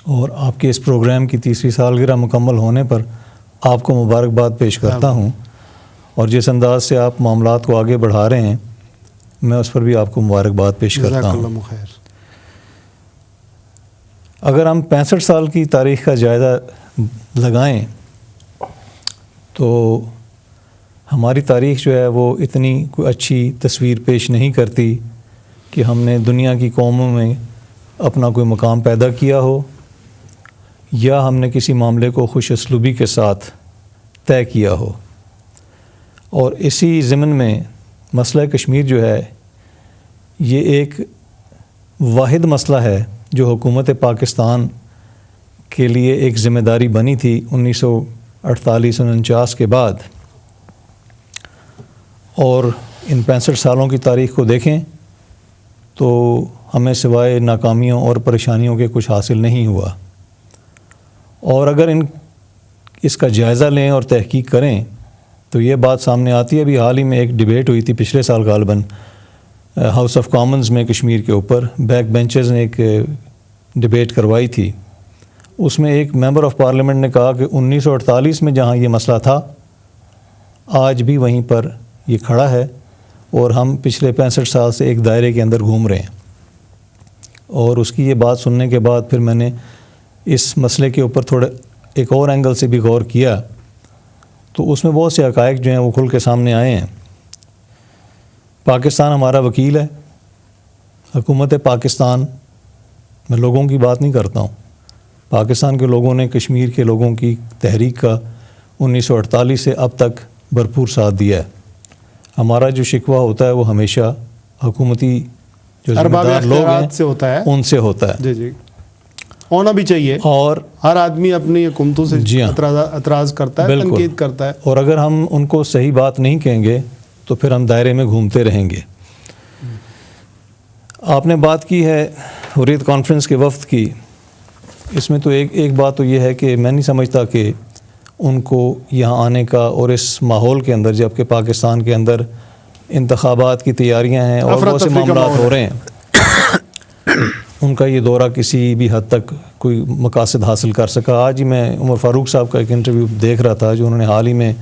اور آپ کے اس پروگرام کی 3ری سالگرہ مکمل ہونے پر آپ کو مبارکباد پیش کرتا ہوں، اور جس انداز سے آپ معاملات کو آگے بڑھا رہے ہیں میں اس پر بھی آپ کو مبارکباد پیش کرتا ہوں۔ جزاک اللہ خیر۔ اگر ہم 65 سال کی تاریخ کا جائزہ لگائیں تو ہماری تاریخ جو ہے وہ اتنی کوئی اچھی تصویر پیش نہیں کرتی کہ ہم نے دنیا کی قوموں میں اپنا کوئی مقام پیدا کیا ہو یا ہم نے کسی معاملے کو خوش اسلوبی کے ساتھ طے کیا ہو۔ اور اسی ضمن میں مسئلہ کشمیر جو ہے یہ ایک واحد مسئلہ ہے جو حکومت پاکستان کے لیے ایک ذمہ داری بنی تھی 1948-49 کے بعد، اور ان 65 سالوں کی تاریخ کو دیکھیں تو ہمیں سوائے ناکامیوں اور پریشانیوں کے کچھ حاصل نہیں ہوا۔ اور اگر اس کا جائزہ لیں اور تحقیق کریں تو یہ بات سامنے آتی ہے۔ ابھی حال ہی میں ایک ڈیبیٹ ہوئی تھی پچھلے سال غالباً ہاؤس آف کامنز میں کشمیر کے اوپر، بیک بینچز نے ایک ڈیبیٹ کروائی تھی۔ اس میں ایک ممبر آف پارلیمنٹ نے کہا کہ 1948 میں جہاں یہ مسئلہ تھا آج بھی وہیں پر یہ کھڑا ہے، اور ہم پچھلے 65 سال سے ایک دائرے کے اندر گھوم رہے ہیں۔ اور اس کی یہ بات سننے کے بعد پھر میں نے اس مسئلے کے اوپر تھوڑا ایک اور اینگل سے بھی غور کیا، تو اس میں بہت سے حقائق جو ہیں وہ کھل کے سامنے آئے ہیں۔ پاکستان ہمارا وکیل ہے، حکومت پاکستان، میں لوگوں کی بات نہیں کرتا ہوں، پاکستان کے لوگوں نے کشمیر کے لوگوں کی تحریک کا 1948 سے اب تک بھرپور ساتھ دیا ہے۔ ہمارا جو شکوہ ہوتا ہے وہ ہمیشہ حکومتی جو ذمہ دار لوگ ہیں سے ہوتا ہے، ان سے ہوتا ہے۔ جی ہونا بھی چاہیے، اور ہر آدمی اپنی حکومتوں سے اعتراض کرتا ہے، تنقید کرتا ہے، اور اگر ہم ان کو صحیح بات نہیں کہیں گے تو پھر ہم دائرے میں گھومتے رہیں گے۔ آپ نے بات کی ہے حریت کانفرنس کے وفد کی، اس میں تو ایک بات تو یہ ہے کہ میں نہیں سمجھتا کہ ان کو یہاں آنے کا، اور اس ماحول کے اندر جب کہ پاکستان کے اندر انتخابات کی تیاریاں ہیں اور بہت سے معاملات ہو رہے ہیں، ان کا یہ دورہ کسی بھی حد تک کوئی مقاصد حاصل کر سکا۔ آج ہی میں عمر فاروق صاحب کا ایک انٹرویو دیکھ رہا تھا جو انہوں نے حال ہی میں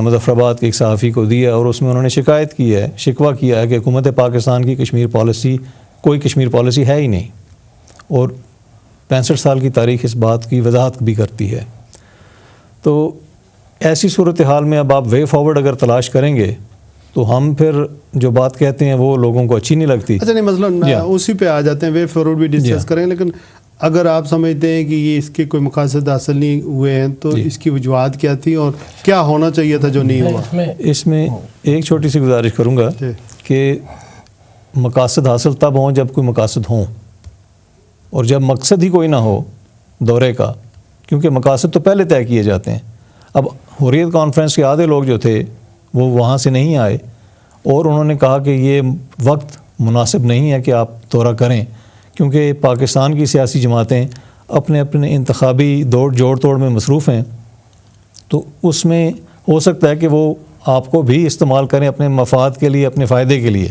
مظفر آباد کے ایک صحافی کو دیا، اور اس میں انہوں نے شکایت کی ہے، شکوہ کیا ہے کہ حکومت پاکستان کی کشمیر پالیسی کوئی کشمیر پالیسی ہے ہی نہیں، اور 65 سال کی تاریخ اس بات کی وضاحت بھی کرتی ہے۔ تو ایسی صورتحال میں اب آپ وے فارورڈ اگر تلاش کریں گے تو ہم پھر جو بات کہتے ہیں وہ لوگوں کو اچھی نہیں لگتی۔ اچھا نہیں، مثلا اسی پہ آ جاتے ہیں، وے فارورڈ بھی ڈسکس کریں، لیکن اگر آپ سمجھتے ہیں کہ یہ اس کے کوئی مقاصد حاصل نہیں ہوئے ہیں تو اس کی وجوہات کیا تھی اور کیا ہونا چاہیے تھا جو نہیں ہوا؟ اس میں ایک چھوٹی سی گزارش کروں گا کہ مقاصد حاصل تب ہوں جب کوئی مقاصد ہوں، اور جب مقصد ہی کوئی نہ ہو دورے کا، کیونکہ مقاصد تو پہلے طے کیے جاتے ہیں۔ اب حریت کانفرنس کے آدھے لوگ جو تھے وہ وہاں سے نہیں آئے، اور انہوں نے کہا کہ یہ وقت مناسب نہیں ہے کہ آپ دورہ کریں، کیونکہ پاکستان کی سیاسی جماعتیں اپنے انتخابی جوڑ توڑ میں مصروف ہیں، تو اس میں ہو سکتا ہے کہ وہ آپ کو بھی استعمال کریں اپنے مفاد کے لیے، اپنے فائدے کے لیے۔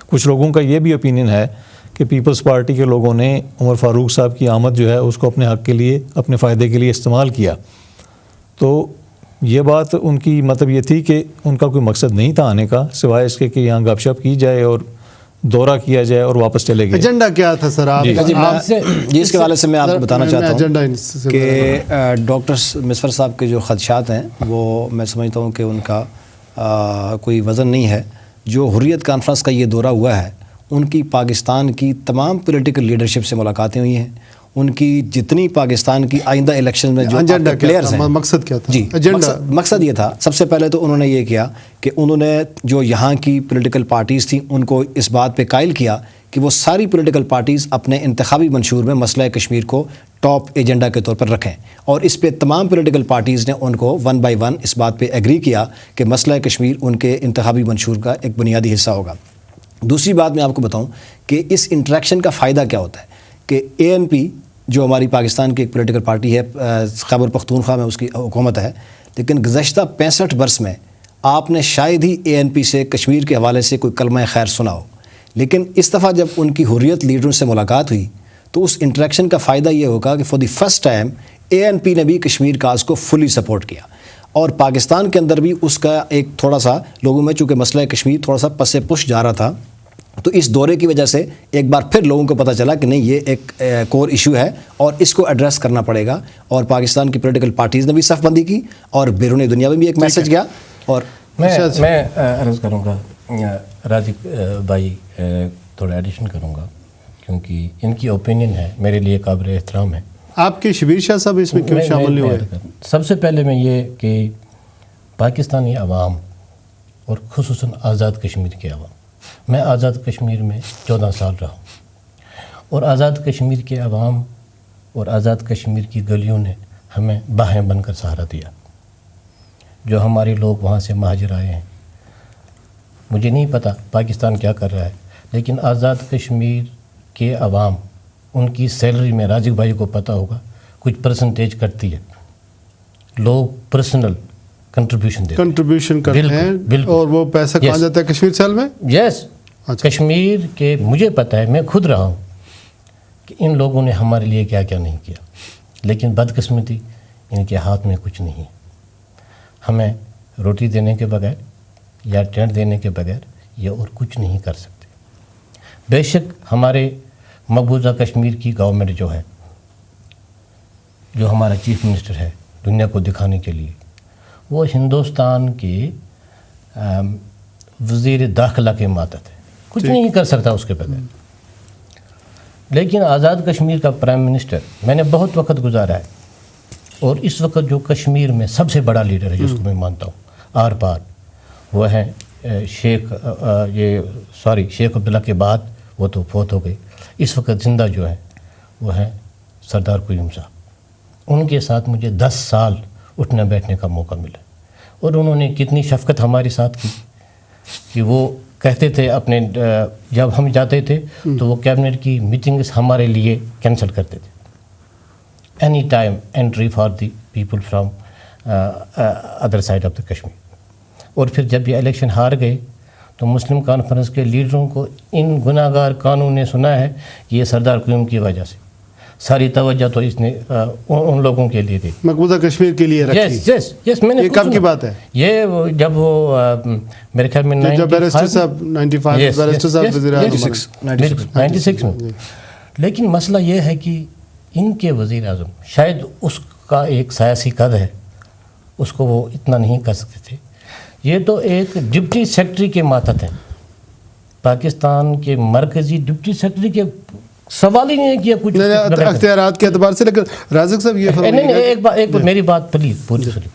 کچھ لوگوں کا یہ بھی اوپینین ہے کہ پیپلز پارٹی کے لوگوں نے عمر فاروق صاحب کی آمد جو ہے اس کو اپنے حق کے لیے، اپنے فائدے کے لیے استعمال کیا۔ تو یہ بات ان کی مطلب یہ تھی کہ ان کا کوئی مقصد نہیں تھا آنے کا، سوائے اس کے کہ یہاں گپ شپ کی جائے اور دورہ کیا جائے اور واپس چلے گئے۔ ایجنڈا کیا تھا سر آپ؟ جی اس کے حوالے سے میں آپ کو بتانا چاہتا ہوں کہ ڈاکٹر مظفر صاحب کے جو خدشات ہیں وہ میں سمجھتا ہوں کہ ان کا کوئی وزن نہیں ہے۔ جو حریت کانفرنس کا یہ دورہ ہوا ہے، ان کی پاکستان کی تمام پولیٹیکل لیڈرشپ سے ملاقاتیں ہوئی ہیں، ان کی جتنی پاکستان کی آئندہ الیکشن میں جو پلیئرز ہیں۔ مقصد کیا تھا؟ جی مقصد یہ تھا، سب سے پہلے تو انہوں نے یہ کیا کہ انہوں نے جو یہاں کی پولیٹیکل پارٹیز تھیں ان کو اس بات پہ قائل کیا کہ وہ ساری پولیٹیکل پارٹیز اپنے انتخابی منشور میں مسئلہ کشمیر کو ٹاپ ایجنڈا کے طور پر رکھیں، اور اس پہ تمام پولیٹیکل پارٹیز نے ان کو ون بائی ون اس بات پہ ایگری کیا کہ مسئلہ کشمیر ان کے انتخابی منشور کا ایک بنیادی حصہ ہوگا۔ دوسری بات میں آپ کو بتاؤں کہ اس انٹریکشن کا فائدہ کیا ہوتا ہے کہ ANP جو ہماری پاکستان کی ایک پولیٹیکل پارٹی ہے، خیبر پختونخوا میں اس کی حکومت ہے، لیکن گزشتہ 65 برس میں آپ نے شاید ہی ANP سے کشمیر کے حوالے سے کوئی کلمہ خیر سنا ہو، لیکن اس دفعہ جب ان کی حریت لیڈروں سے ملاقات ہوئی تو اس انٹریکشن کا فائدہ یہ ہوگا کہ for the first time ANP نے بھی کشمیر کاز کو فلی سپورٹ کیا، اور پاکستان کے اندر بھی اس کا ایک تھوڑا سا لوگوں میں، چونکہ مسئلہ کشمیر تھوڑا سا پس پش جا رہا تھا، تو اس دورے کی وجہ سے ایک بار پھر لوگوں کو پتہ چلا کہ نہیں، یہ ایک کور ایشو ہے اور اس کو ایڈریس کرنا پڑے گا، اور پاکستان کی پولیٹیکل پارٹیز نے بھی صف بندی کی اور بیرون دنیا میں بھی ایک میسج گیا۔ اور میں عرض کروں گا رازق بھائی، تھوڑا ایڈیشن کروں گا کیونکہ ان کی اوپینین ہے، میرے لیے قابل احترام ہے۔ آپ کے شبیر شاہ صاحب اس میں کیوں شامل نہیں ہوئے؟ سب سے پہلے میں یہ کہ پاکستانی عوام اور خصوصاً آزاد کشمیر کے عوام، میں آزاد کشمیر میں 14 سال رہا ہوں، اور آزاد کشمیر کے عوام اور آزاد کشمیر کی گلیوں نے ہمیں باہیں بن کر سہارا دیا۔ جو ہمارے لوگ وہاں سے مہاجر آئے ہیں، مجھے نہیں پتہ پاکستان کیا کر رہا ہے، لیکن آزاد کشمیر کے عوام، ان کی سیلری میں رازق بھائی کو پتہ ہوگا کچھ پرسنٹیج کرتی ہے، لوگ پرسنل کنٹریبیوشن کرتے ہیں، اور وہ پیسہ کہاں جاتا ہے؟ کشمیر سیل میں؟ یس، کشمیر کے مجھے پتہ ہے، میں خود رہا ہوں کہ ان لوگوں نے ہمارے لیے کیا کیا نہیں کیا، لیکن بدقسمتی ان کے ہاتھ میں کچھ نہیں، ہمیں روٹی دینے کے بغیر یا ٹینٹ دینے کے بغیر یہ اور کچھ نہیں کر سکتے۔ بے شک ہمارے مقبوضہ کشمیر کی گورنمنٹ جو ہے، جو ہمارا چیف منسٹر ہے دنیا کو دکھانے کے لیے، وہ ہندوستان کے وزیر داخلہ کے ماتحت ہے، کچھ نہیں کر سکتا اس کے بغیر۔ لیکن آزاد کشمیر کا پرائم منسٹر میں نے بہت وقت گزارا ہے، اور اس وقت جو کشمیر میں سب سے بڑا لیڈر ہے جس کو میں مانتا ہوں آر پار، وہ ہے شیخ عبداللہ کے بعد وہ تو فوت ہو گئے، اس وقت زندہ جو ہے وہ ہے سردار قیوم صاحب۔ ان کے ساتھ مجھے 10 سال اٹھنے بیٹھنے کا موقع ملا، اور انہوں نے کتنی شفقت ہمارے ساتھ کی کہ وہ کہتے تھے اپنے، جب ہم جاتے تھے تو وہ کیبنٹ کی میٹنگز ہمارے لیے کینسل کرتے تھے، any time entry for the people from other side of the Kashmir. اور پھر جب یہ الیکشن ہار گئے تو مسلم کانفرنس کے لیڈروں کو ان گناہ گار قانون نے سنا ہے کہ یہ سردار قیوم کی وجہ سے، ساری توجہ تو اس نے ان لوگوں کے لیے دی، مقبوضہ کشمیر کے لیے رکھی۔ یس میں نے یہ کب کی بات ہے؟ یہ جب وہ میرے خیال میں جب بیرسٹر صاحب 95 بیرسٹر صاحب وزیر اعظم 96 میں۔ لیکن مسئلہ یہ ہے کہ ان کے وزیر اعظم، شاید اس کا ایک سیاسی قد ہے، اس کو وہ اتنا نہیں کر سکتے تھے۔ یہ تو ایک ڈپٹی سیکرٹری کے ماتحت ہیں، پاکستان کے مرکزی ڈپٹی سیکرٹری کے سوال ہی نہیں کیا کچھ اختیارات کے اعتبار سے۔ لیکن رازق صاحب یہ ایک میری بات پلیز پوری سنیے،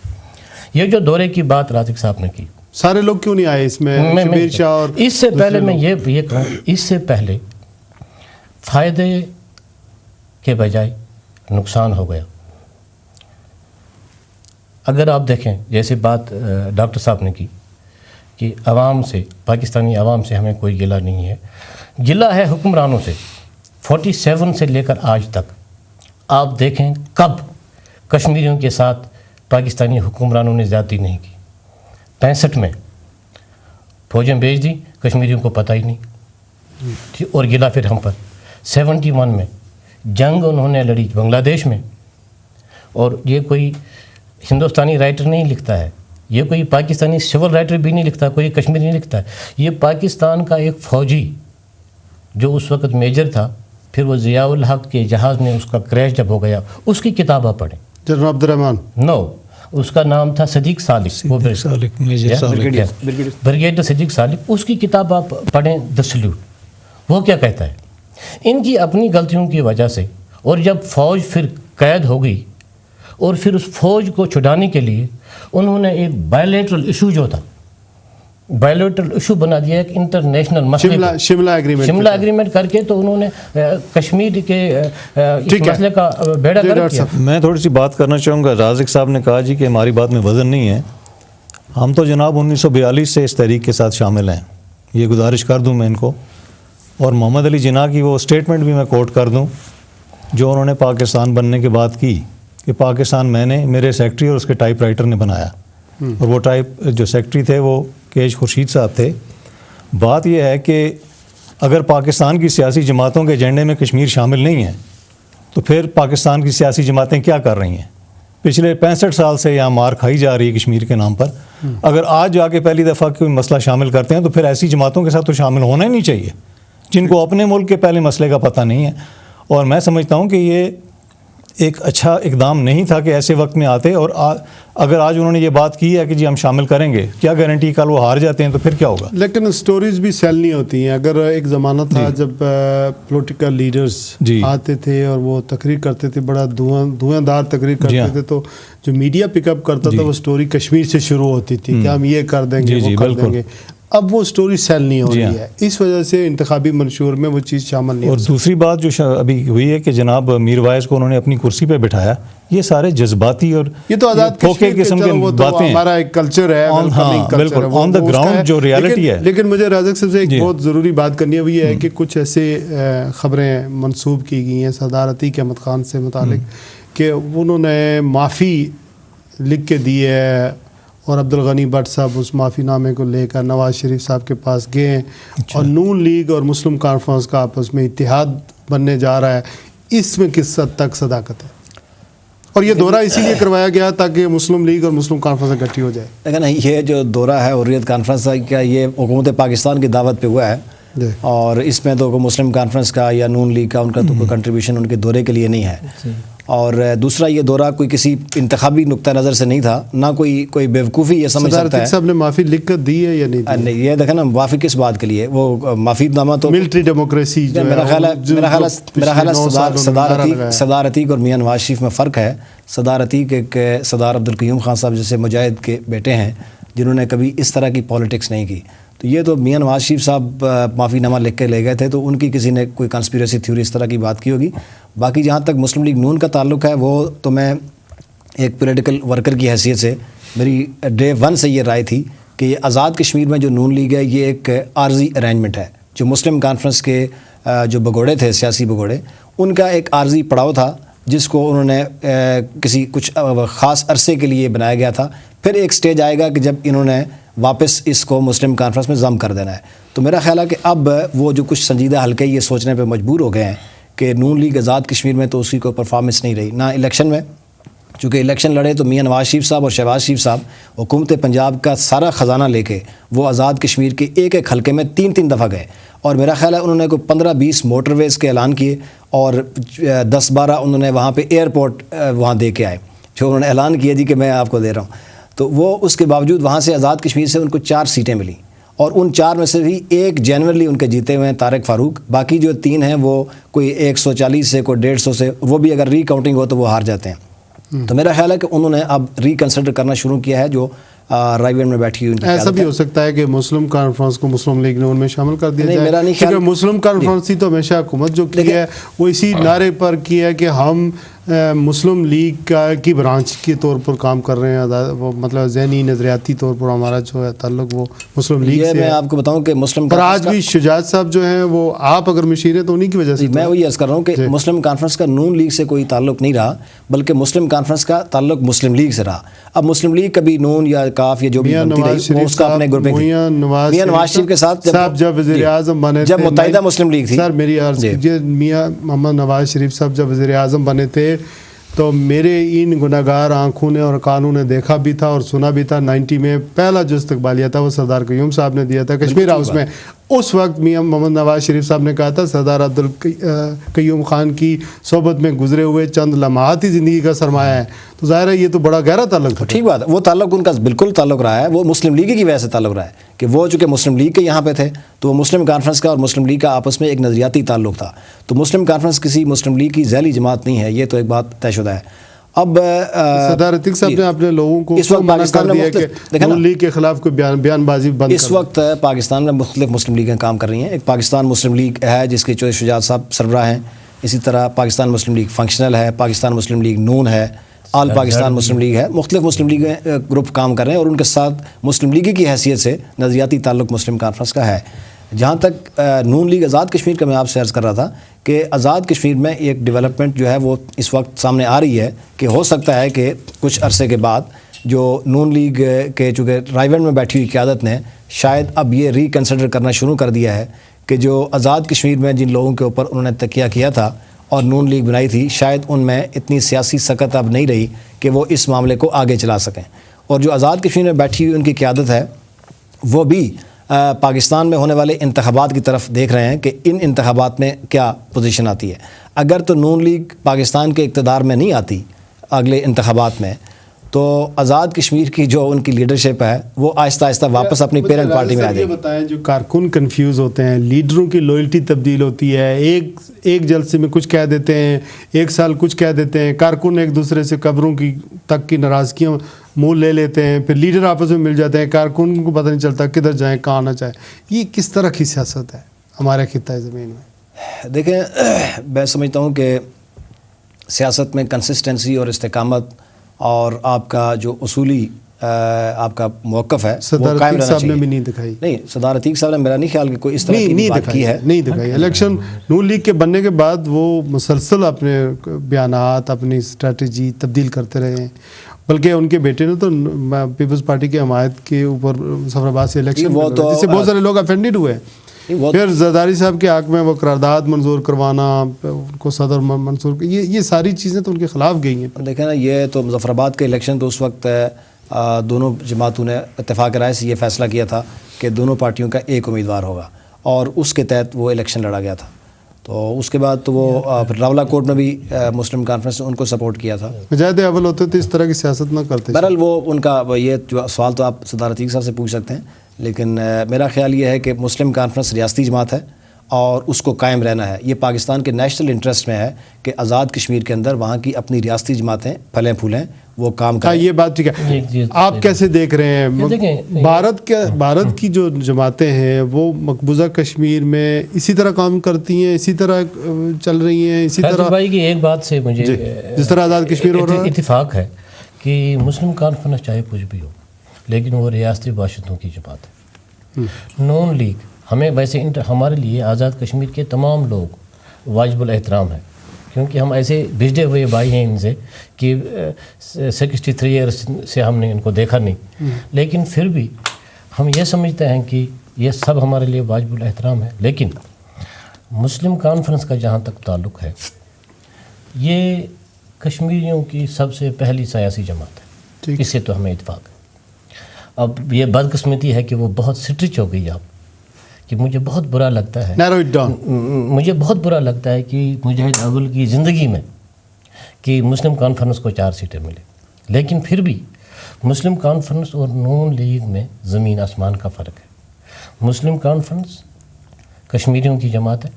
یہ جو دورے کی بات رازق صاحب نے کی، سارے لوگ کیوں نہیں آئے اس میں؟ شبیر شاہ اور اس سے پہلے میں یہ کہوں، اس سے پہلے فائدے کے بجائے نقصان ہو گیا۔ اگر آپ دیکھیں، جیسے بات ڈاکٹر صاحب نے کی کہ عوام سے، پاکستانی عوام سے ہمیں کوئی گلہ نہیں ہے، گلہ ہے حکمرانوں سے۔ 47 سے لے کر آج تک آپ دیکھیں کب کشمیریوں کے ساتھ پاکستانی حکمرانوں نے زیادتی نہیں کی۔ 65 میں فوجیں بھیج دی، کشمیریوں کو پتہ ہی نہیں، اور گلہ پھر ہم پر۔ 71 میں جنگ انہوں نے لڑی بنگلہ دیش میں، اور یہ کوئی ہندوستانی رائٹر نہیں لکھتا ہے، یہ کوئی پاکستانی سول رائٹر بھی نہیں لکھتا، کوئی کشمیری نہیں لکھتا ہے، یہ پاکستان کا ایک فوجی جو اس وقت میجر تھا، پھر وہ ضیاء الحق کے جہاز میں اس کا کریش جب ہو گیا، اس کی کتاب آپ پڑھیں۔ جنرل عبد الرحمان، نو، اس کا نام تھا صدیق سالک، بریگیڈیئر صدیق سالک، اس کی کتاب آپ پڑھیں، دی سلیوٹ۔ وہ کیا کہتا ہے؟ ان کی اپنی غلطیوں کی وجہ سے، اور جب فوج پھر قید ہو گئی، اور پھر اس فوج کو چھڑانے کے لیے انہوں نے ایک بائیلیٹرل ایشو جو تھا، بائیلیٹرل ایشو بنا دیا ایک انٹرنیشنل مسئلہ، شملہ ایگریمنٹ کر کے، تو انہوں نے کشمیر کے مسئلے کا بیڑا گرک کیا۔ میں تھوڑی سی بات کرنا چاہوں گا۔ رازق صاحب نے کہا جی کہ ہماری بات میں وزن نہیں ہے، ہم تو جناب 1942 سے اس تحریک کے ساتھ شامل ہیں، یہ گزارش کر دوں میں ان کو، اور محمد علی جناح کی وہ اسٹیٹمنٹ بھی میں کوٹ کر دوں جو انہوں نے پاکستان بننے کے بعد کی، کہ پاکستان میں نے، میرے سیکرٹری اور اس کے ٹائپ رائٹر نے بنایا، اور وہ ٹائپ جو سیکرٹری تھے وہ کیج خورشید صاحب تھے۔ بات یہ ہے کہ اگر پاکستان کی سیاسی جماعتوں کے ایجنڈے میں کشمیر شامل نہیں ہے تو پھر پاکستان کی سیاسی جماعتیں کیا کر رہی ہیں؟ پچھلے 65 سال سے یہاں مار کھائی جا رہی ہے کشمیر کے نام پر. اگر آج جا کے پہلی دفعہ کوئی مسئلہ شامل کرتے ہیں تو پھر ایسی جماعتوں کے ساتھ تو شامل ہونا ہی نہیں چاہیے جن کو اپنے ملک کے پہلے مسئلے کا پتہ نہیں ہے. اور میں سمجھتا ہوں کہ یہ ایک اچھا اقدام نہیں تھا کہ ایسے وقت میں آتے. اور اگر آج انہوں نے یہ بات کی ہے کہ جی ہم شامل کریں گے, کیا گارنٹی کل وہ ہار جاتے ہیں تو پھر کیا ہوگا؟ لیکن سٹوریز بھی سیل نہیں ہوتی ہیں. اگر ایک زمانہ تھا جب پولیٹیکل لیڈرز آتے تھے اور وہ تقریر کرتے تھے, بڑا دھواں دار تقریر کرتے تھے, تو جو میڈیا پک اپ کرتا تھا وہ سٹوری کشمیر سے شروع ہوتی تھی کہ ہم یہ کر دیں گے, وہ کر دیں گے. اب وہ سٹوری سیل نہیں ہو رہی ہے, اس وجہ سے انتخابی منشور میں وہ چیز شامل نہیں. اور دوسری بات جو ابھی ہوئی ہے کہ جناب میر وائز کو انہوں نے اپنی کرسی پہ بٹھایا, یہ سارے جذباتی اور یہ تو آزاد پھوکے قسم کی باتیں ہیں. ہمارا ایک کلچر ہے, بالکل آن دا گراؤنڈ جو ریالٹی ہے. لیکن مجھے رازق صاحب سے ایک بہت ضروری بات کرنی ہے, وہ یہ ہے کہ کچھ ایسے خبریں منسوب کی گئی ہیں سردار عتیق احمد خان سے متعلق کہ انہوں نے معافی لکھ کے دی ہے, اور عبدالغنی بٹ صاحب اس معافی نامے کو لے کر نواز شریف صاحب کے پاس گئے ہیں. اور نون لیگ اور مسلم کانفرنس کا آپس میں اتحاد بننے جا رہا ہے. اس میں کس حد تک صداقت ہے؟ اور یہ دورہ اسی لیے کروایا گیا تاکہ مسلم لیگ اور مسلم کانفرنس اکٹھی ہو جائے. لیکن یہ جو دورہ ہے حریت کانفرنس کا, یہ حکومت پاکستان کی دعوت پہ ہوا ہے, اور اس میں تو مسلم کانفرنس کا یا نون لیگ کا ان کا تو کوئی کنٹریبیوشن ان کے دورے کے لیے نہیں ہے. اور دوسرا, یہ دورہ کوئی کسی انتخابی نقطہ نظر سے نہیں تھا, نہ کوئی بیوقوفی یہ سمجھ سکتا ہے. صاحب نے معافی لکھ کر دی ہے یا نہیں؟ یہ دیکھیں نا, معافی کس بات کے لیے, وہ معافی نامہ تو ملٹری ڈیموکریسی جو میرا خیال ہے صدار عتیق اور میاں نواز شریف میں فرق ہے. صدار عتیق ایک صدار عبدالقیوم خان صاحب جیسے مجاہد کے بیٹے ہیں جنہوں نے کبھی اس طرح کی پالیٹکس نہیں کی. تو یہ تو میاں نواز شریف صاحب معافی نامہ لکھ کے لے گئے تھے, تو ان کی کسی نے کوئی کنسپیریسی تھیوری اس طرح کی بات کی ہوگی. باقی جہاں تک مسلم لیگ نون کا تعلق ہے, وہ تو میں ایک پولیٹیکل ورکر کی حیثیت سے میری ڈے ون سے یہ رائے تھی کہ یہ آزاد کشمیر میں جو نون لیگ ہے یہ ایک عارضی ارینجمنٹ ہے. جو مسلم کانفرنس کے جو بگوڑے تھے, سیاسی بگوڑے, ان کا ایک عارضی پڑاؤ تھا جس کو انہوں نے کچھ خاص عرصے کے لیے بنایا گیا تھا. پھر ایک سٹیج آئے گا کہ جب انہوں نے واپس اس کو مسلم کانفرنس میں ضم کر دینا ہے. تو میرا خیال ہے کہ اب وہ جو کچھ سنجیدہ حلقے یہ سوچنے پہ مجبور ہو گئے ہیں کہ نون لیگ آزاد کشمیر میں تو اس کی کوئی پرفارمنس نہیں رہی, نہ الیکشن میں, چونکہ الیکشن لڑے تو میاں نواز شریف صاحب اور شہباز شریف صاحب حکومت پنجاب کا سارا خزانہ لے کے وہ آزاد کشمیر کے ایک ایک حلقے میں 3 دفعہ گئے. اور میرا خیال ہے انہوں نے کوئی 15-20 موٹر ویز کے اعلان کیے, اور 10-12 انہوں نے وہاں پہ ایئرپورٹ وہاں دے کے آئے, جو انہوں نے اعلان کیا جی کہ میں آپ کو دے رہا ہوں. تو وہ اس کے باوجود وہاں سے آزاد کشمیر سے ان کو 4 سیٹیں ملیں, اور ان 4 میں سے بھی ایک جنورلی ان کے جیتے ہوئے ہیں طارق فاروق. باقی جو 3 ہیں وہ کوئی 140 سے کوئی 150 سے, وہ بھی اگر ری کاؤنٹنگ ہو تو وہ ہار جاتے ہیں. تو میرا خیال ہے کہ انہوں نے اب ری کنسیڈر کرنا شروع کیا ہے جو رائیوین میں بیٹھی ہوئی. ایسا بھی ہو سکتا ہے کہ مسلم کانفرنس کو مسلم لیگ نون میں شامل کر دیا جائے. میرا نہیں خیال, مسلم کانفرنس ہی تو ہمیشہ حکومت جو کی ہے وہ اسی نعرے پر کی ہے کہ ہم مسلم لیگ کی برانچ کے طور پر کام کر رہے ہیں. وہ مطلب ذہنی نظریاتی طور پر ہمارا جو ہے تعلق وہ مسلم لیگ سے. میں آپ کو بتاؤں کہ مسلم پر آج بھی شجاعت صاحب جو ہیں وہ آپ اگر مشیر ہیں تو انہی کی وجہ سے. میں وہی عرض کر رہا ہوں کہ مسلم کانفرنس کا نون لیگ سے کوئی تعلق نہیں رہا, بلکہ مسلم کانفرنس کا تعلق مسلم لیگ سے رہا. اب مسلم لیگ کبھی نون یا کاف یا جو بھی بنتی رہی وہ اس کا اپنے گروپ میں میاں نواز شریف کے ساتھ جب وزیر اعظم بنے, جب متحدہ مسلم لیگ تھی. سر میری عرض کیجیے, میاں محمد نواز شریف صاحب جب وزیر اعظم بنے تھے تو میرے ان گناہگار آنکھوں نے اور کانوں نے دیکھا بھی تھا اور سنا بھی تھا. 90 میں پہلا جو استقبالیہ تھا وہ سردار قیوم صاحب نے دیا تھا کشمیر ہاؤس میں. اس وقت میاں محمد نواز شریف صاحب نے کہا تھا سردار عبدالقیوم خان کی صحبت میں گزرے ہوئے چند لمحات ہی زندگی کا سرمایہ ہے. تو ظاہر ہے یہ تو بڑا گہرا تعلق تھا. ٹھیک بات ہے, وہ تعلق ان کا بالکل تعلق رہا ہے, وہ مسلم لیگ کی وجہ سے تعلق رہا ہے کہ وہ چونکہ مسلم لیگ کے یہاں پہ تھے تو وہ مسلم کانفرنس کا اور مسلم لیگ کا آپس میں ایک نظریاتی تعلق تھا. تو مسلم کانفرنس کسی مسلم لیگ کی ذیلی جماعت نہیں ہے, یہ تو ایک بات طے شدہ ہے. اب سردار عتیق صاحب نے اپنے لوگوں کو اس وقت پاکستان میں نون لیگ کے خلاف کوئی بیان بازی بند اس وقت پاکستان میں مختلف مسلم لیگیں کام کر رہی ہیں. ایک پاکستان مسلم لیگ ہے جس کے چودھری شجاعت صاحب سربراہ ہیں, اسی طرح پاکستان مسلم لیگ فنکشنل ہے, پاکستان مسلم لیگ نون ہے, آل پاکستان مسلم لیگ ہے. مختلف مسلم لیگ گروپ کام کر رہے ہیں اور ان کے ساتھ مسلم لیگ کی حیثیت سے نظریاتی تعلق مسلم کانفرنس کا ہے. جہاں تک نون لیگ آزاد کشمیر کا میں آپ سے عرض کر رہا تھا کہ آزاد کشمیر میں ایک ڈیولپمنٹ جو ہے وہ اس وقت سامنے آ رہی ہے کہ ہو سکتا ہے کہ کچھ عرصے کے بعد جو نون لیگ کے چونکہ رائیون میں بیٹھی ہوئی قیادت نے شاید اب یہ ری کنسیڈر کرنا شروع کر دیا ہے کہ جو آزاد کشمیر میں جن لوگوں کے اوپر انہوں نے تکیہ کیا تھا اور نون لیگ بنائی تھی، شاید ان میں اتنی سیاسی سکت اب نہیں رہی کہ وہ اس معاملے کو آگے چلا سکیں. اور جو آزاد کشمیر میں بیٹھی ہوئی ان کی قیادت ہے، وہ بھی پاکستان میں ہونے والے انتخابات کی طرف دیکھ رہے ہیں کہ ان انتخابات میں کیا پوزیشن آتی ہے. اگر تو نون لیگ پاکستان کے اقتدار میں نہیں آتی اگلے انتخابات میں، تو آزاد کشمیر کی جو ان کی لیڈرشپ ہے وہ آہستہ آہستہ واپس اپنی پیرنٹ پارٹی میں آ جائے گی. بتائیں، جو کارکن کنفیوز ہوتے ہیں، لیڈروں کی لوئلٹی تبدیل ہوتی ہے، ایک جلسے میں کچھ کہہ دیتے ہیں، ایک سال کچھ کہہ دیتے ہیں، کارکن ایک دوسرے سے قبروں کی تک کی ناراضگیاں منہ لے لیتے ہیں، پھر لیڈر آپس میں مل جاتے ہیں، کارکن کو پتہ نہیں چلتا کدھر جائیں کہاں آنا چاہیں. یہ کس طرح کی سیاست ہے ہمارے خطۂ زمین میں؟ دیکھیں، میں سمجھتا ہوں کہ سیاست میں کنسسٹنسی اور استقامت اور آپ کا جو اصولی آپ کا موقف ہے وہ قائم رہنا صاحب نے چاہیے. بھی نہیں دکھائی. نہیں، صدر عتیق صاحب نے میرا نہیں خیال کہ کوئی اس طرح کی بات کی ہے. نہیں دکھائی. الیکشن نون لیگ کے بننے کے بعد وہ مسلسل اپنے بیانات، اپنی اسٹریٹجی تبدیل کرتے رہے ہیں. بلکہ ان کے بیٹے نے تو پیپلز پارٹی کی حمایت کے اوپر مظفرآباد سے الیکشن جس سے بہت سارے لوگ افینڈڈ ہوئے. پھر زرداری صاحب کے حق میں وہ قرارداد منظور کروانا، ان کو صدر منظور، یہ ساری چیزیں تو ان کے خلاف گئی ہیں. دیکھیں نا، یہ تو مظفرآباد کے الیکشن تو اس وقت دونوں جماعتوں نے اتفاق رائے سے یہ فیصلہ کیا تھا کہ دونوں پارٹیوں کا ایک امیدوار ہوگا، اور اس کے تحت وہ الیکشن لڑا گیا تھا. تو اس کے بعد تو وہ راولہ کوٹ میں بھی مسلم کانفرنس نے ان کو سپورٹ کیا تھا. مجاہد اول ہوتے تو اس طرح کی سیاست نہ کرتے. بہرحال وہ ان کا یہ جو سوال تو آپ صدر عتیق صاحب سے پوچھ سکتے ہیں، لیکن میرا خیال یہ ہے کہ مسلم کانفرنس ریاستی جماعت ہے اور اس کو قائم رہنا ہے. یہ پاکستان کے نیشنل انٹرسٹ میں ہے کہ آزاد کشمیر کے اندر وہاں کی اپنی ریاستی جماعتیں پھلیں پھولیں، وہ کام کریں. یہ بات ٹھیک ہے. آپ کیسے دیکھ رہے ہیں بھارت کی جو جماعتیں ہیں وہ مقبوضہ کشمیر میں اسی طرح کام کرتی ہیں، اسی طرح چل رہی ہیں، اسی طرح؟ بھائی کی ایک بات سے مجھے جس طرح آزاد کشمیر ہو رہا ہے، اتفاق ہے کہ مسلم کانفرنس چاہے کچھ بھی ہو لیکن وہ ریاستی باشندوں کی جماعت ہے. نون لیگ ہمیں ویسے ہمارے لیے آزاد کشمیر کے تمام لوگ واجب الاحترام ہیں، کیونکہ ہم ایسے بھیجے ہوئے بھائی ہیں ان سے کہ 63 ایئرس سے ہم نے ان کو دیکھا نہیں، لیکن پھر بھی ہم یہ سمجھتے ہیں کہ یہ سب ہمارے لیے واجب الاحترام ہے. لیکن مسلم کانفرنس کا جہاں تک تعلق ہے، یہ کشمیریوں کی سب سے پہلی سیاسی جماعت ہے، اس سے تو ہمیں اتفاق ہے. اب یہ بدقسمتی ہے کہ وہ بہت سٹرچ ہو گئی اب، کہ مجھے بہت برا لگتا ہے، مجھے بہت برا لگتا ہے کہ مجاہد اول کی زندگی میں کہ مسلم کانفرنس کو 4 سیٹیں ملے. لیکن پھر بھی مسلم کانفرنس اور نون لیگ میں زمین آسمان کا فرق ہے. مسلم کانفرنس کشمیریوں کی جماعت ہے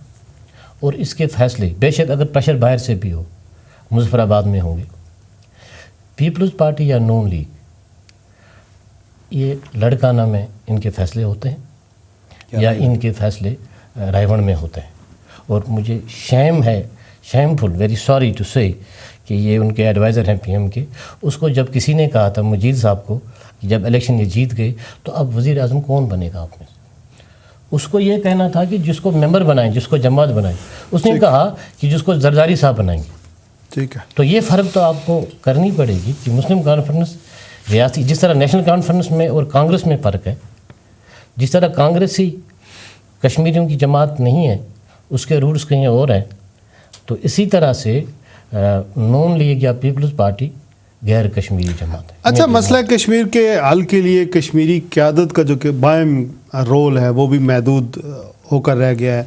اور اس کے فیصلے بے شک اگر پریشر باہر سے بھی ہو مظفرآباد میں ہوں گے. پیپلز پارٹی یا نون لیگ، یہ لڑکانہ میں ان کے فیصلے ہوتے ہیں یا ان کے فیصلے رائیون میں ہوتے ہیں. اور مجھے شیم ہے، شیمفل، ویری سوری ٹو سے کہ یہ ان کے ایڈوائزر ہیں پی ایم کے. اس کو جب کسی نے کہا تھا مجید صاحب کو کہ جب الیکشن یہ جیت گئے تو اب وزیر اعظم کون بنے گا آپ میں سے، اس کو یہ کہنا تھا کہ جس کو ممبر بنائیں، جس کو جماعت بنائیں. اس نے کہا کہ جس کو زرداری صاحب بنائیں گے. ٹھیک ہے. تو یہ فرق تو آپ کو کرنی پڑے گی کہ مسلم کانفرنس ریاستی، جس طرح نیشنل کانفرنس میں اور کانگریس میں فرق ہے، جس طرح کانگریسی کشمیریوں کی جماعت نہیں ہے، اس کے رولز کہیں اور ہیں، تو اسی طرح سے نون لیگ یا پیپلز پارٹی غیر کشمیری جماعت ہے. اچھا، مسئلہ کشمیر کے حل کے لیے کشمیری قیادت کا جو کہ بائم رول ہے وہ بھی محدود ہو کر رہ گیا ہے.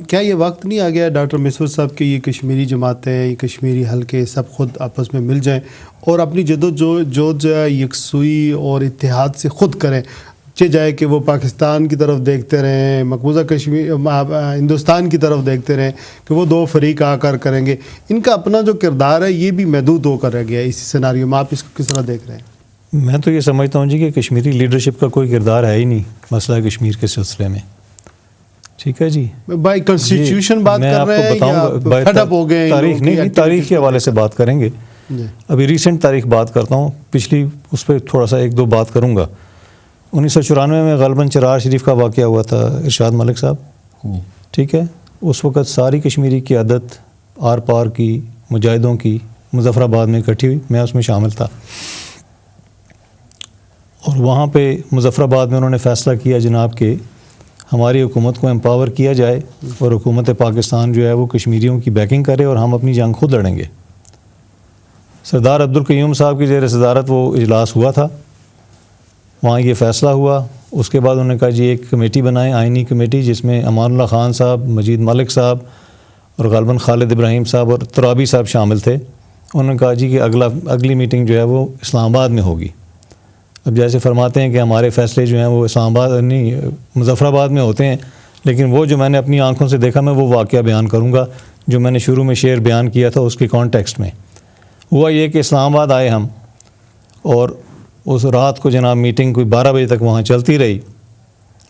کیا یہ وقت نہیں آ گیا ڈاکٹر مصور صاحب کہ یہ کشمیری جماعتیں، یہ کشمیری حلقے سب خود آپس میں مل جائیں اور اپنی جدوجہد یکسوئی اور اتحاد سے خود کریں، جائے کہ وہ پاکستان کی طرف دیکھتے رہیں، مقبوضہ کشمیر ہندوستان کی طرف دیکھتے رہیں کہ وہ 2 فریق آ کر کریں گے. ان کا اپنا جو کردار ہے یہ بھی محدود ہو کر رہ گیا ہے اسی سیناریو میں. آپ اس کو کس طرح دیکھ رہے ہیں؟ میں تو یہ سمجھتا ہوں جی کہ کشمیری لیڈرشپ کا کوئی کردار ہے ہی نہیں مسئلہ کشمیر کے سلسلے میں. ٹھیک ہے جی، بائی کنسٹیٹیوشن بات کر رہے ہیں یا فیڈ اپ ہو گئے؟ تاریخ نہیں، تاریخ کے حوالے سے بات کریں گے. ابھی ریسنٹ تاریخ بات کرتا ہوں، پچھلی اس پہ تھوڑا سا 1-2 بات کروں گا. 1994 میں غالباً چرار شریف کا واقعہ ہوا تھا ارشاد ملک صاحب. ٹھیک ہے، اس وقت ساری کشمیری قیادت آر پار کی مجاہدوں کی مظفرآباد میں اکٹھی ہوئی، میں اس میں شامل تھا. اور وہاں پہ مظفرآباد میں انہوں نے فیصلہ کیا جناب کہ ہماری حکومت کو امپاور کیا جائے اور حکومت پاکستان جو ہے وہ کشمیریوں کی بیکنگ کرے اور ہم اپنی جنگ خود لڑیں گے. سردار عبدالقیوم صاحب کی زیر صدارت وہ اجلاس ہوا تھا, وہاں یہ فیصلہ ہوا. اس کے بعد انہوں نے کہا جی ایک کمیٹی بنائیں, آئینی کمیٹی, جس میں امان اللہ خان صاحب, مجید ملک صاحب اور غالباً خالد ابراہیم صاحب اور ترابی صاحب شامل تھے. انہوں نے کہا جی کہ اگلی میٹنگ جو ہے وہ اسلام آباد میں ہوگی. اب جیسے فرماتے ہیں کہ ہمارے فیصلے جو ہیں وہ اسلام آباد نہیں مظفر آباد میں ہوتے ہیں, لیکن وہ جو میں نے اپنی آنکھوں سے دیکھا, میں وہ واقعہ بیان کروں گا جو میں نے شروع میں شعر بیان کیا تھا اس کے کانٹیکسٹ میں. ہوا یہ کہ اسلام آباد آئے ہم, اور اس رات کو جناب میٹنگ کوئی 12 بجے تک وہاں چلتی رہی,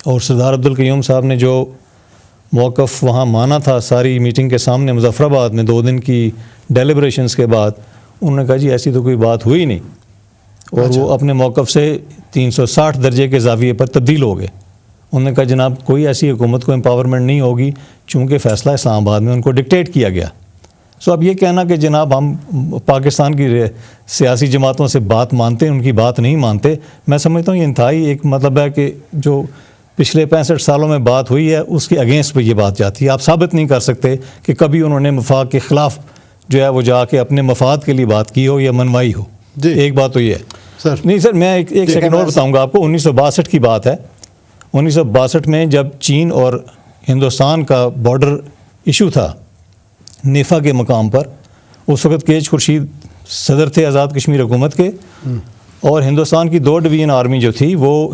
اور سردار عبدالقیوم صاحب نے جو موقف وہاں مانا تھا ساری میٹنگ کے سامنے مظفر آباد میں 2 دن کی ڈیلیبریشنز کے بعد, انہوں نے کہا جی ایسی تو کوئی بات ہوئی نہیں, اور وہ اپنے موقف سے 360 درجے کے زاویے پر تبدیل ہو گئے. انہوں نے کہا جناب کوئی ایسی حکومت کو امپاورمنٹ نہیں ہوگی چونکہ فیصلہ اسلام آباد میں ان کو ڈکٹیٹ کیا گیا. سو اب یہ کہنا کہ جناب ہم پاکستان کی سیاسی جماعتوں سے بات مانتے ہیں, ان کی بات نہیں مانتے, میں سمجھتا ہوں یہ انتہائی ایک مطلب ہے کہ جو پچھلے 65 سالوں میں بات ہوئی ہے اس کے اگینسٹ پہ یہ بات جاتی ہے. آپ ثابت نہیں کر سکتے کہ کبھی انہوں نے مفاد کے خلاف جو ہے وہ جا کے اپنے مفاد کے لیے بات کی ہو یا منوائی ہو. ایک بات تو یہ ہے سر. نہیں سر, میں ایک سیکنڈ اور بتاؤں گا آپ کو. 1962 کی بات ہے. 1962 میں جب چین اور ہندوستان کا بارڈر ایشو تھا نیفا کے مقام پر, اس وقت کیج خورشید صدر تھے آزاد کشمیر حکومت کے, اور ہندوستان کی 2 ڈویژن آرمی جو تھی وہ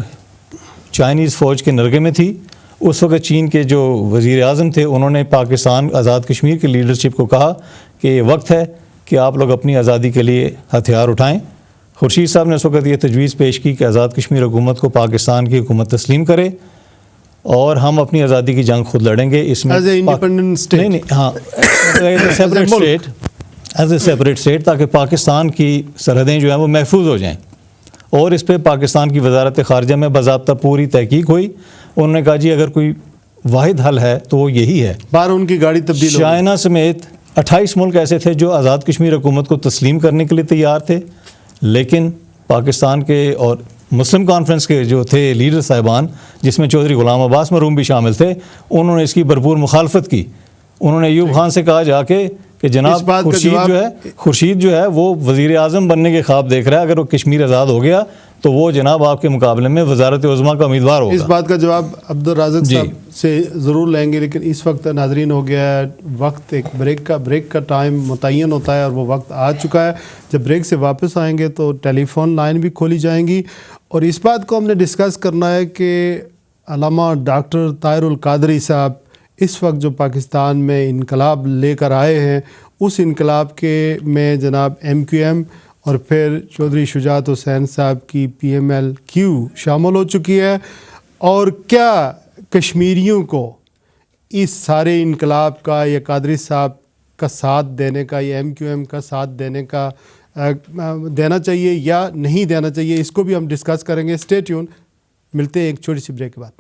چائنیز فوج کے نرگے میں تھی. اس وقت چین کے جو وزیر اعظم تھے انہوں نے پاکستان آزاد کشمیر کی لیڈرشپ کو کہا کہ یہ وقت ہے کہ آپ لوگ اپنی آزادی کے لیے ہتھیار اٹھائیں. خورشید صاحب نے اس وقت یہ تجویز پیش کی کہ آزاد کشمیر حکومت کو پاکستان کی حکومت تسلیم کرے اور ہم اپنی آزادی کی جنگ خود لڑیں گے. اس میں ہاں ایز اے سیپریٹ اسٹیٹ, تاکہ پاکستان کی سرحدیں جو ہیں وہ محفوظ ہو جائیں. اور اس پہ پاکستان کی وزارت خارجہ میں باضابطہ پوری تحقیق ہوئی. انہوں نے کہا جی اگر کوئی واحد حل ہے تو وہ یہی ہے. بار ان کی گاڑی تبدیل چائنا سمیت 28 ملک ایسے تھے جو آزاد کشمیر حکومت کو تسلیم کرنے کے لیے تیار تھے, لیکن پاکستان کے اور مسلم کانفرنس کے جو تھے لیڈر صاحبان, جس میں چودھری غلام عباس مرحوم بھی شامل تھے, انہوں نے اس کی بھرپور مخالفت کی. انہوں نے ایوب خان سے کہا جا کے کہ جناب خورشید جو ہے وہ وزیر اعظم بننے کے خواب دیکھ رہا ہے, اگر وہ کشمیر آزاد ہو گیا تو وہ جناب آپ کے مقابلے میں وزارت عظمیٰ کا امیدوار ہوگا. اس بات کا جواب عبدالرازق صاحب سے ضرور لیں گے, لیکن اس وقت ناظرین ہو گیا ہے وقت, ایک بریک کا ٹائم متعین ہوتا ہے اور وہ وقت آ چکا ہے. جب بریک سے واپس آئیں گے تو ٹیلی فون لائن بھی کھولی جائیں گی, اور اس بات کو ہم نے ڈسکس کرنا ہے کہ علامہ ڈاکٹر طاہر القادری صاحب اس وقت جو پاکستان میں انقلاب لے کر آئے ہیں, اس انقلاب کے میں جناب MQM اور پھر چودھری شجاعت حسین صاحب کی PMLQ شامل ہو چکی ہے, اور کیا کشمیریوں کو اس سارے انقلاب کا یا قادری صاحب کا ساتھ دینے کا یا MQM کا ساتھ دینا چاہیے یا نہیں دینا چاہیے, اس کو بھی ہم ڈسکس کریں گے. اسٹے ٹیون, ملتے ہیں ایک چھوٹی سی بریک کے بعد.